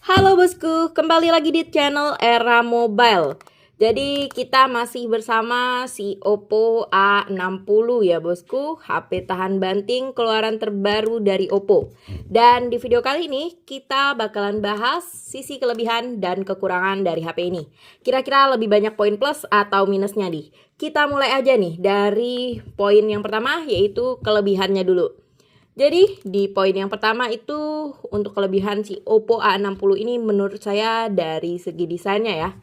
Halo bosku, kembali lagi di channel Era Mobile. Jadi kita masih bersama si Oppo A60 ya bosku, HP tahan banting keluaran terbaru dari Oppo. Dan di video kali ini kita bakalan bahas sisi kelebihan dan kekurangan dari HP ini. Kira-kira lebih banyak poin plus atau minusnya nih. Kita mulai aja nih dari poin yang pertama, yaitu kelebihannya dulu. Jadi di poin yang pertama itu untuk kelebihan si Oppo A60 ini menurut saya dari segi desainnya ya.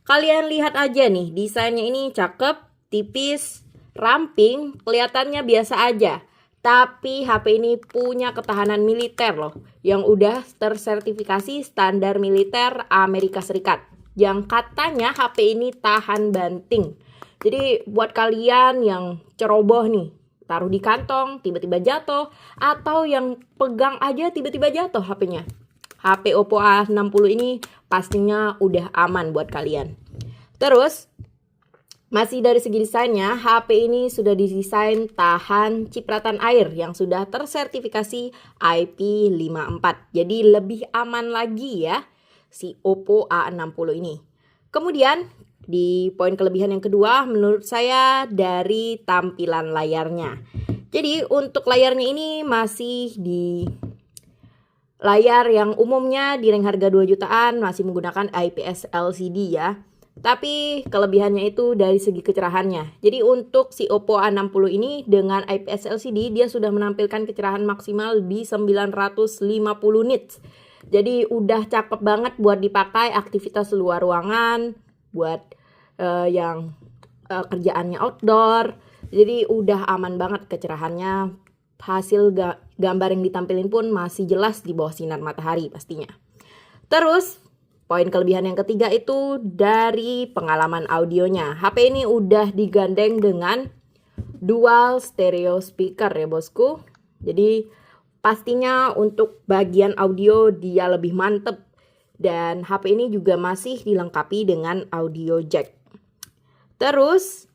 Kalian lihat aja nih, desainnya ini cakep, tipis, ramping, kelihatannya biasa aja. Tapi HP ini punya ketahanan militer loh, yang udah tersertifikasi standar militer Amerika Serikat. Yang katanya HP ini tahan banting. Jadi buat kalian yang ceroboh nih, taruh di kantong, tiba-tiba jatuh, atau yang pegang aja tiba-tiba jatuh HP-nya. HP Oppo A60 ini pastinya udah aman buat kalian. Terus, masih dari segi desainnya, HP ini sudah didesain tahan cipratan air yang sudah tersertifikasi IP54. Jadi lebih aman lagi ya si Oppo A60 ini. Kemudian di poin kelebihan yang kedua menurut saya dari tampilan layarnya. Jadi untuk layarnya ini masih di layar yang umumnya di range harga 2 jutaan masih menggunakan IPS LCD ya. Tapi kelebihannya itu dari segi kecerahannya. Jadi untuk si Oppo A60 ini dengan IPS LCD dia sudah menampilkan kecerahan maksimal di 950 nits. Jadi udah cakep banget buat dipakai aktivitas luar ruangan, buat yang kerjaannya outdoor. Jadi udah aman banget kecerahannya. Hasil gambar yang ditampilin pun masih jelas di bawah sinar matahari pastinya. Terus poin kelebihan yang ketiga itu dari pengalaman audionya. HP ini udah digandeng dengan dual stereo speaker ya bosku. Jadi pastinya untuk bagian audio dia lebih mantep. Dan HP ini juga masih dilengkapi dengan audio jack. Terus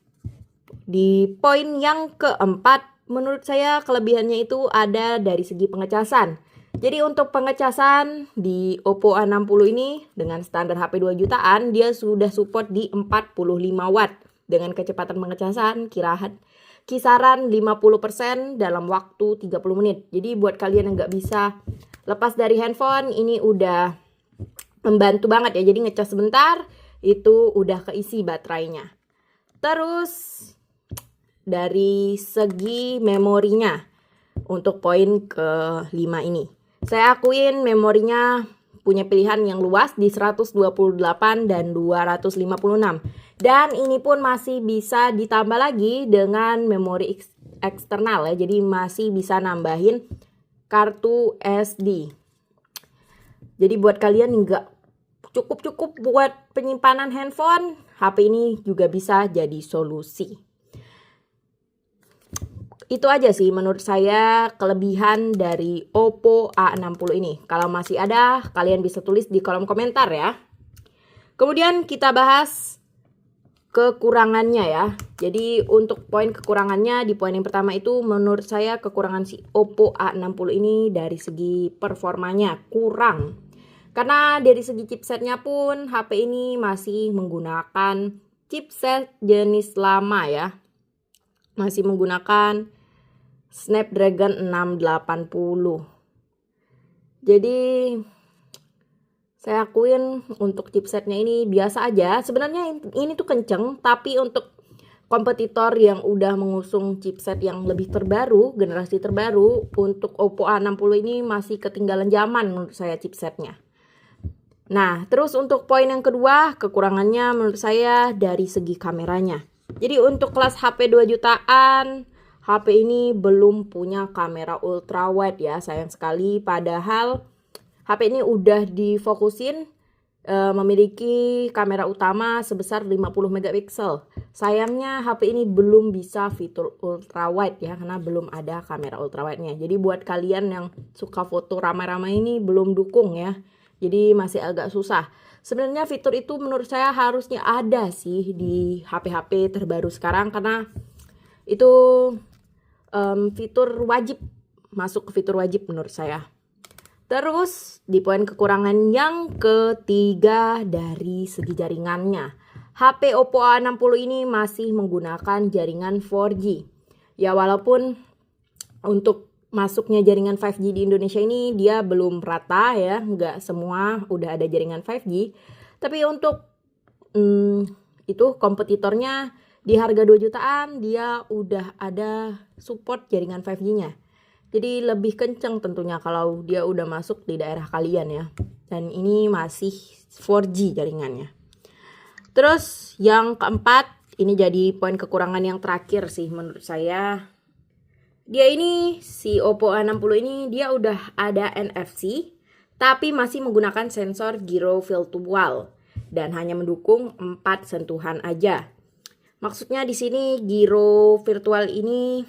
di poin yang keempat menurut saya kelebihannya itu ada dari segi pengecasan. Jadi untuk pengecasan di Oppo A60 ini dengan standar HP 2 jutaan dia sudah support di 45 watt dengan kecepatan pengecasan kisaran 50% dalam waktu 30 menit. Jadi buat kalian yang nggak bisa lepas dari handphone ini udah membantu banget ya. Jadi ngecas sebentar itu udah keisi baterainya. Terus dari segi memorinya untuk poin ke-5 ini. Saya akuin memorinya punya pilihan yang luas di 128 dan 256. Dan ini pun masih bisa ditambah lagi dengan memori eksternal ya. Jadi masih bisa nambahin kartu SD. Jadi buat kalian nggak cukup buat penyimpanan handphone, HP ini juga bisa jadi solusi. Itu aja sih menurut saya kelebihan dari Oppo A60 ini. Kalau masih ada, kalian bisa tulis di kolom komentar ya. Kemudian kita bahas kekurangannya ya. Jadi untuk poin kekurangannya di poin yang pertama itu menurut saya kekurangan si Oppo A60 ini dari segi performanya kurang. Karena dari segi chipsetnya pun HP ini masih menggunakan chipset jenis lama ya. Masih menggunakan Snapdragon 680. Jadi saya akuin untuk chipsetnya ini biasa aja. Sebenarnya ini tuh kenceng, tapi untuk kompetitor yang udah mengusung chipset yang lebih terbaru, generasi terbaru, untuk Oppo A60 ini masih ketinggalan zaman menurut saya chipsetnya. Nah, terus untuk poin yang kedua, kekurangannya menurut saya dari segi kameranya. Jadi untuk kelas HP 2 jutaan, HP ini belum punya kamera ultrawide ya, sayang sekali. Padahal HP ini udah difokusin memiliki kamera utama sebesar 50 megapiksel. Sayangnya HP ini belum bisa fitur ultrawide ya, karena belum ada kamera ultrawide-nya. Jadi buat kalian yang suka foto ramai-ramai ini belum dukung ya. Jadi masih agak susah. Sebenarnya fitur itu menurut saya harusnya ada sih di HP-HP terbaru sekarang. Karena itu fitur wajib, masuk ke fitur wajib menurut saya. Terus di poin kekurangan yang ketiga dari segi jaringannya. HP Oppo A60 ini masih menggunakan jaringan 4G. Ya walaupun untuk masuknya jaringan 5G di Indonesia ini dia belum rata ya, nggak semua udah ada jaringan 5G. Tapi untuk itu kompetitornya di harga 2 jutaan dia udah ada support jaringan 5G-nya. Jadi lebih kenceng tentunya kalau dia udah masuk di daerah kalian ya. Dan ini masih 4G jaringannya. Terus yang keempat, ini jadi poin kekurangan yang terakhir sih menurut saya. Dia ini, si Oppo A60 ini dia udah ada NFC, tapi masih menggunakan sensor gyro virtual dan hanya mendukung 4 sentuhan aja. Maksudnya di sini gyro virtual ini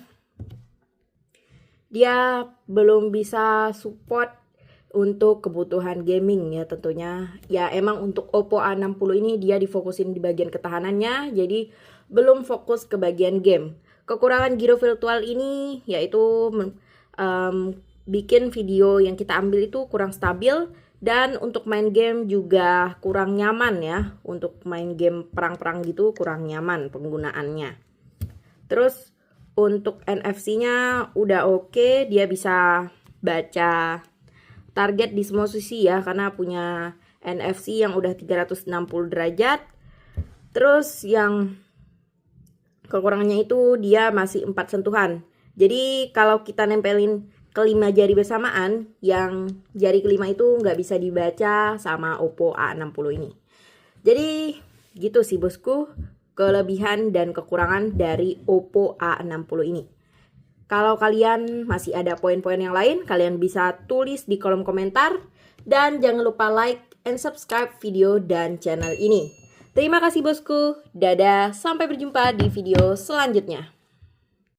dia belum bisa support untuk kebutuhan gaming ya tentunya. Ya emang untuk Oppo A60 ini dia difokusin di bagian ketahanannya, jadi belum fokus ke bagian game. Kekurangan gyro virtual ini yaitu bikin video yang kita ambil itu kurang stabil, dan untuk main game juga kurang nyaman ya. Untuk main game perang-perang gitu kurang nyaman penggunaannya. Terus untuk NFC-nya udah oke, dia bisa baca target di semua sisi ya karena punya NFC yang udah 360 derajat. Terus yang kekurangannya itu dia masih 4 sentuhan. Jadi kalau kita nempelin kelima jari bersamaan, yang jari kelima itu nggak bisa dibaca sama Oppo A60 ini. Jadi gitu sih bosku, kelebihan dan kekurangan dari Oppo A60 ini. Kalau kalian masih ada poin-poin yang lain, kalian bisa tulis di kolom komentar. Dan jangan lupa like and subscribe video dan channel ini. Terima kasih bosku, dadah, sampai berjumpa di video selanjutnya.